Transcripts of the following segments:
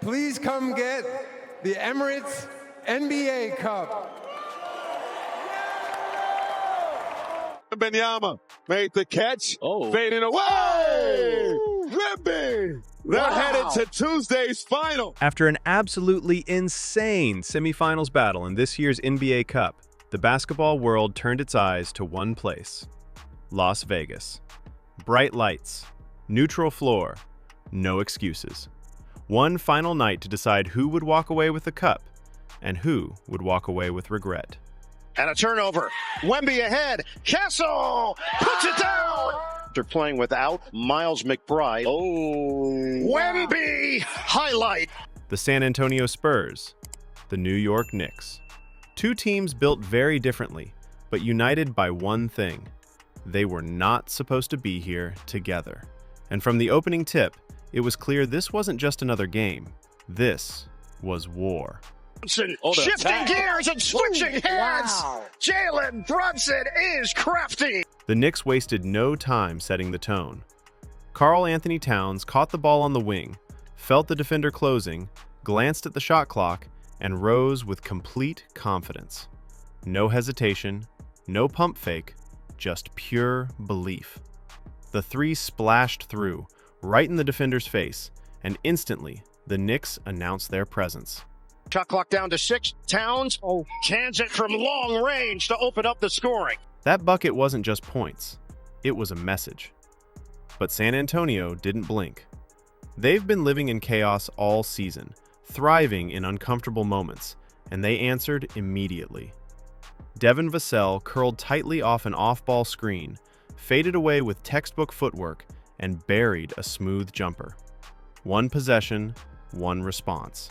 please come get the Emirates NBA Cup. Wembanyama made the catch, fading away. Wemby, they're headed to Tuesday's final. After an absolutely insane semifinals battle in this year's NBA Cup, the basketball world turned its eyes to one place: Las Vegas. Bright lights, neutral floor, no excuses. One final night to decide who would walk away with the cup and who would walk away with regret. And a turnover. Wemby ahead. Castle puts it down. They're playing without Miles McBride. Wemby highlight. The San Antonio Spurs, the New York Knicks. Two teams built very differently, but united by one thing. They were not supposed to be here together. And from the opening tip, it was clear this wasn't just another game. This was war. Shifting gears and switching hands. Wow. Jaylen Brunson is crafty. The Knicks wasted no time setting the tone. Karl Anthony Towns caught the ball on the wing, felt the defender closing, glanced at the shot clock, and rose with complete confidence. No hesitation, no pump fake, just pure belief. The three splashed through, right in the defender's face, and instantly, the Knicks announced their presence. Shot clock down to 6. Towns cans it from long range to open up the scoring. That bucket wasn't just points. It was a message. But San Antonio didn't blink. They've been living in chaos all season, thriving in uncomfortable moments, and they answered immediately. Devin Vassell curled tightly off an off-ball screen, faded away with textbook footwork, and buried a smooth jumper. One possession, one response.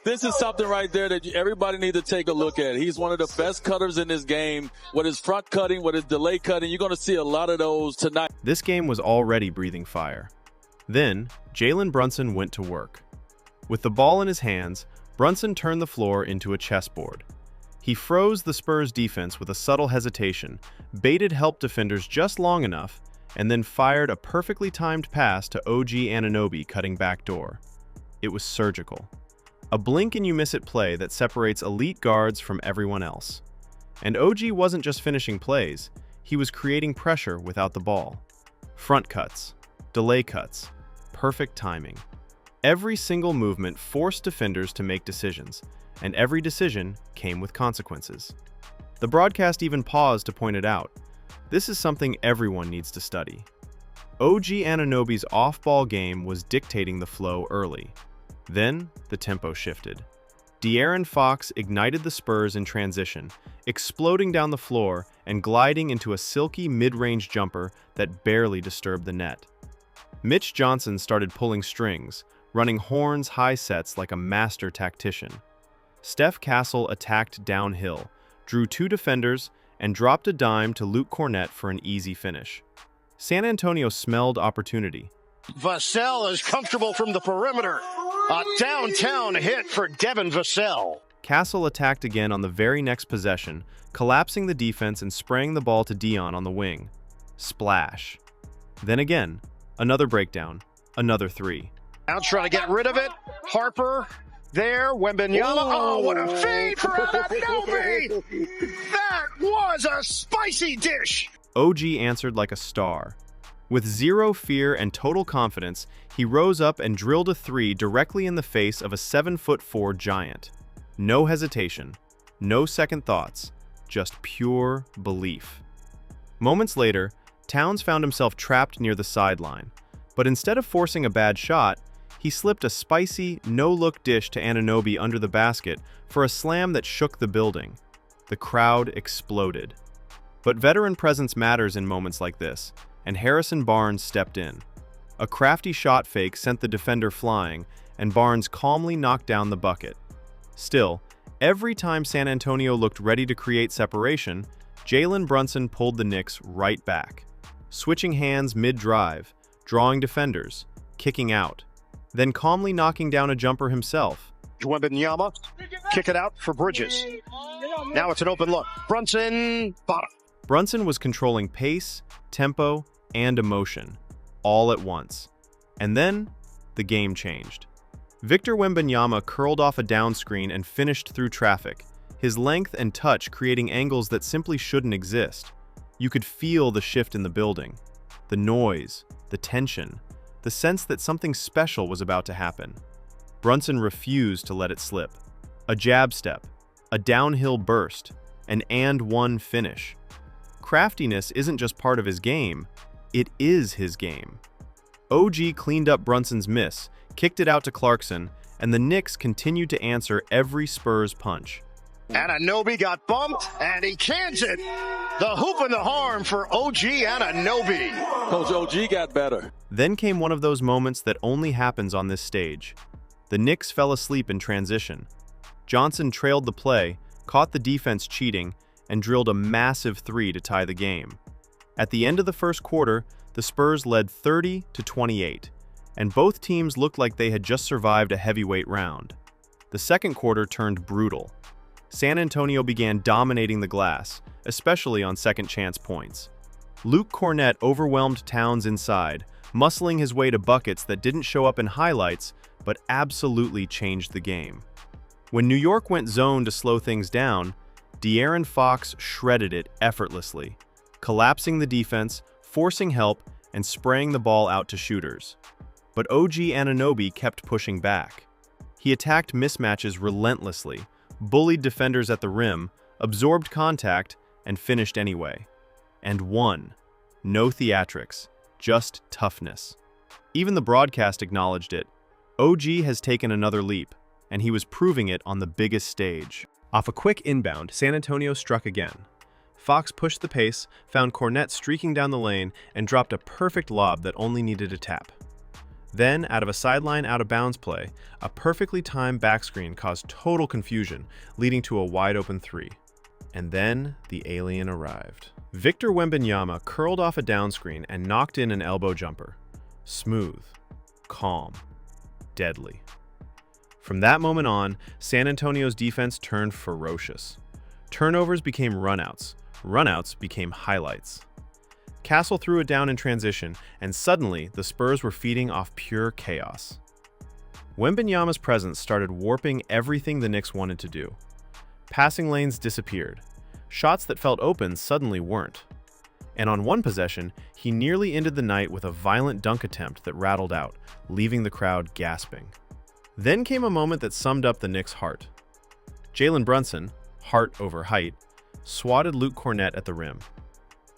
This is something right there that everybody needs to take a look at. He's one of the best cutters in this game. With his front cutting, with his delay cutting, you're going to see a lot of those tonight. This game was already breathing fire. Then, Jaylen Brunson went to work. With the ball in his hands, Brunson turned the floor into a chessboard. He froze the Spurs defense with a subtle hesitation, baited help defenders just long enough, and then fired a perfectly timed pass to OG Anunoby cutting backdoor. It was surgical. A blink and you miss it play that separates elite guards from everyone else. And OG wasn't just finishing plays, he was creating pressure without the ball. Front cuts, delay cuts, perfect timing. Every single movement forced defenders to make decisions, and every decision came with consequences. The broadcast even paused to point it out. This is something everyone needs to study. OG Anunoby's off-ball game was dictating the flow early. Then, the tempo shifted. De'Aaron Fox ignited the Spurs in transition, exploding down the floor and gliding into a silky mid-range jumper that barely disturbed the net. Mitch Johnson started pulling strings, running horns high sets like a master tactician. Steph Castle attacked downhill, drew two defenders, and dropped a dime to Luke Cornett for an easy finish. San Antonio smelled opportunity. Vassell is comfortable from the perimeter. A downtown hit for Devin Vassell. Castle attacked again on the very next possession, collapsing the defense and spraying the ball to Dion on the wing. Splash. Then again, another breakdown, another three. Now trying to get rid of it. Harper there. Wembanyama. Oh, what a feed for Anunoby! That was a spicy dish. OG answered like a star. With zero fear and total confidence, he rose up and drilled a three directly in the face of a 7'4" giant. No hesitation, no second thoughts, just pure belief. Moments later, Towns found himself trapped near the sideline, but instead of forcing a bad shot, he slipped a spicy, no-look dish to Anunoby under the basket for a slam that shook the building. The crowd exploded. But veteran presence matters in moments like this, and Harrison Barnes stepped in. A crafty shot fake sent the defender flying, and Barnes calmly knocked down the bucket. Still, every time San Antonio looked ready to create separation, Jaylen Brunson pulled the Knicks right back, switching hands mid-drive, drawing defenders, kicking out, then calmly knocking down a jumper himself. Wembanyama, kick it out for Bridges. Now it's an open look. Brunson, bottom. Brunson was controlling pace, tempo, and emotion, all at once. And then, the game changed. Victor Wembanyama curled off a down screen and finished through traffic, his length and touch creating angles that simply shouldn't exist. You could feel the shift in the building, the noise, the tension, the sense that something special was about to happen. Brunson refused to let it slip. A jab step, a downhill burst, an and-one finish. Craftiness isn't just part of his game, it is his game. OG cleaned up Brunson's miss, kicked it out to Clarkson, and the Knicks continued to answer every Spurs punch. Anunoby got bumped, and he cans it. The hoop and the harm for OG Anunoby. Coach, OG got better. Then came one of those moments that only happens on this stage. The Knicks fell asleep in transition. Johnson trailed the play, caught the defense cheating, and drilled a massive three to tie the game. At the end of the first quarter, the Spurs led 30-28, and both teams looked like they had just survived a heavyweight round. The second quarter turned brutal. San Antonio began dominating the glass, especially on second-chance points. Luke Kornet overwhelmed Towns inside, muscling his way to buckets that didn't show up in highlights, but absolutely changed the game. When New York went zone to slow things down, De'Aaron Fox shredded it effortlessly, collapsing the defense, forcing help, and spraying the ball out to shooters. But OG Anunoby kept pushing back. He attacked mismatches relentlessly, bullied defenders at the rim, absorbed contact, and finished anyway. And won. No theatrics, just toughness. Even the broadcast acknowledged it. OG has taken another leap, and he was proving it on the biggest stage. Off a quick inbound, San Antonio struck again. Fox pushed the pace, found Kornet streaking down the lane, and dropped a perfect lob that only needed a tap. Then, out of a sideline out-of-bounds play, a perfectly timed backscreen caused total confusion, leading to a wide-open three. And then, the alien arrived. Victor Wembanyama curled off a down screen and knocked in an elbow jumper. Smooth, calm, deadly. From that moment on, San Antonio's defense turned ferocious. Turnovers became runouts. Runouts became highlights. Castle threw it down in transition, and suddenly the Spurs were feeding off pure chaos. Wembanyama's presence started warping everything the Knicks wanted to do. Passing lanes disappeared. Shots that felt open suddenly weren't. And on one possession, he nearly ended the night with a violent dunk attempt that rattled out, leaving the crowd gasping. Then came a moment that summed up the Knicks' heart. Jaylen Brunson, heart over height, swatted Luke Kornet at the rim.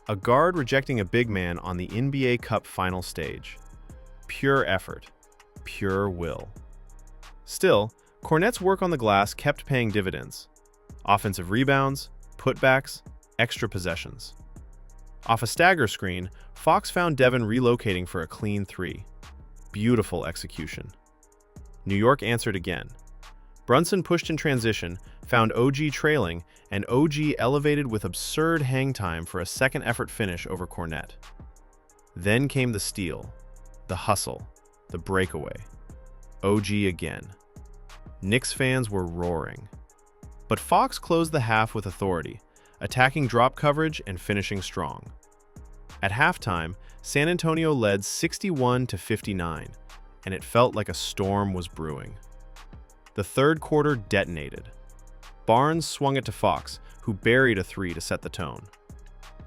A guard rejecting a big man on the NBA Cup Final stage. Pure effort. Pure will. Still, Kornet's work on the glass kept paying dividends. Offensive rebounds, putbacks, extra possessions. Off a stagger screen, Fox found Devin relocating for a clean three. Beautiful execution. New York answered again. Brunson pushed in transition, found OG trailing, and OG elevated with absurd hang time for a second effort finish over Kornet. Then came the steal, the hustle, the breakaway. OG again. Knicks fans were roaring. But Fox closed the half with authority, attacking drop coverage and finishing strong. At halftime, San Antonio led 61-59, and it felt like a storm was brewing. The third quarter detonated. Barnes swung it to Fox, who buried a three to set the tone.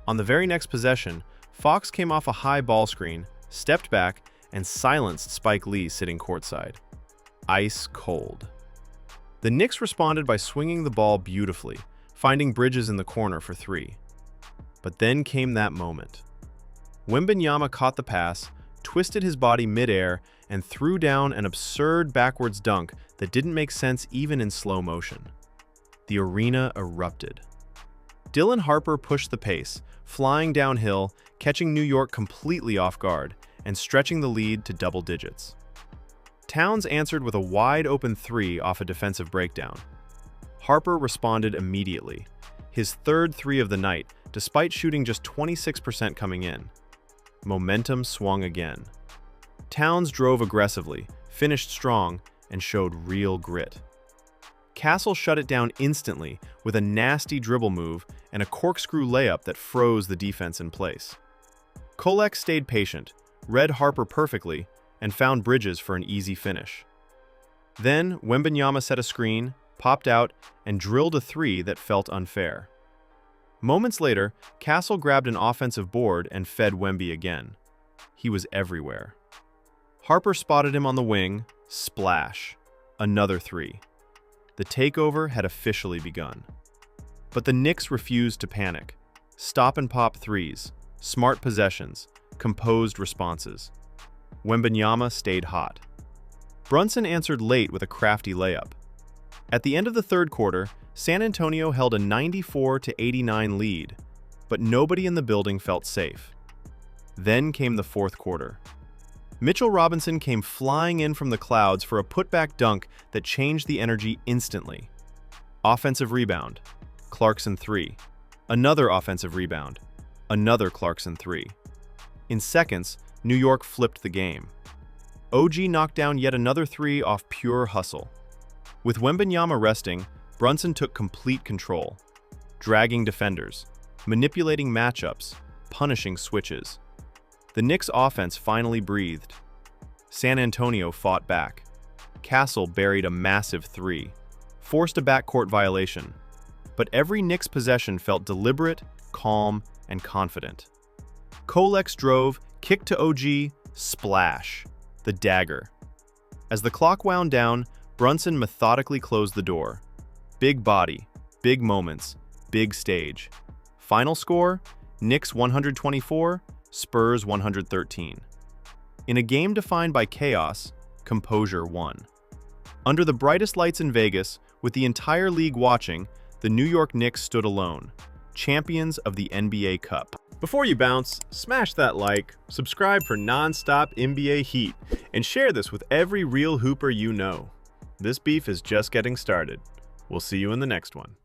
On the very next possession, Fox came off a high ball screen, stepped back, and silenced Spike Lee sitting courtside. Ice cold. The Knicks responded by swinging the ball beautifully, finding Bridges in the corner for three. But then came that moment. Wembanyama caught the pass, twisted his body midair, and threw down an absurd backwards dunk that didn't make sense even in slow motion. The arena erupted. Dylan Harper pushed the pace, flying downhill, catching New York completely off guard, and stretching the lead to double digits. Towns answered with a wide-open three off a defensive breakdown. Harper responded immediately, his third three of the night, despite shooting just 26% coming in. Momentum swung again. Towns drove aggressively, finished strong, and showed real grit. Castle shut it down instantly with a nasty dribble move and a corkscrew layup that froze the defense in place. Kolek stayed patient, read Harper perfectly, and found Bridges for an easy finish. Then, Wembanyama set a screen, popped out, and drilled a three that felt unfair. Moments later, Castle grabbed an offensive board and fed Wemby again. He was everywhere. Harper spotted him on the wing, splash. Another three. The takeover had officially begun. But the Knicks refused to panic. Stop-and-pop threes, smart possessions, composed responses. Wembanyama stayed hot. Brunson answered late with a crafty layup. At the end of the third quarter, San Antonio held a 94-89 lead, but nobody in the building felt safe. Then came the fourth quarter. Mitchell Robinson came flying in from the clouds for a putback dunk that changed the energy instantly. Offensive rebound. Clarkson three. Another offensive rebound. Another Clarkson three. In seconds, New York flipped the game. OG knocked down yet another three off pure hustle. With Wembanyama resting, Brunson took complete control, dragging defenders, manipulating matchups, punishing switches. The Knicks' offense finally breathed. San Antonio fought back. Castle buried a massive three, forced a backcourt violation. But every Knicks possession felt deliberate, calm, and confident. Kolex drove, kicked to OG, splash. The dagger. As the clock wound down, Brunson methodically closed the door. Big body, big moments, big stage. Final score, Knicks 124, Spurs 113. In a game defined by chaos, composure won. Under the brightest lights in Vegas, with the entire league watching, the New York Knicks stood alone, champions of the NBA Cup. Before you bounce, smash that like, subscribe for non-stop NBA heat, and share this with every real hooper you know. This beef is just getting started. We'll see you in the next one.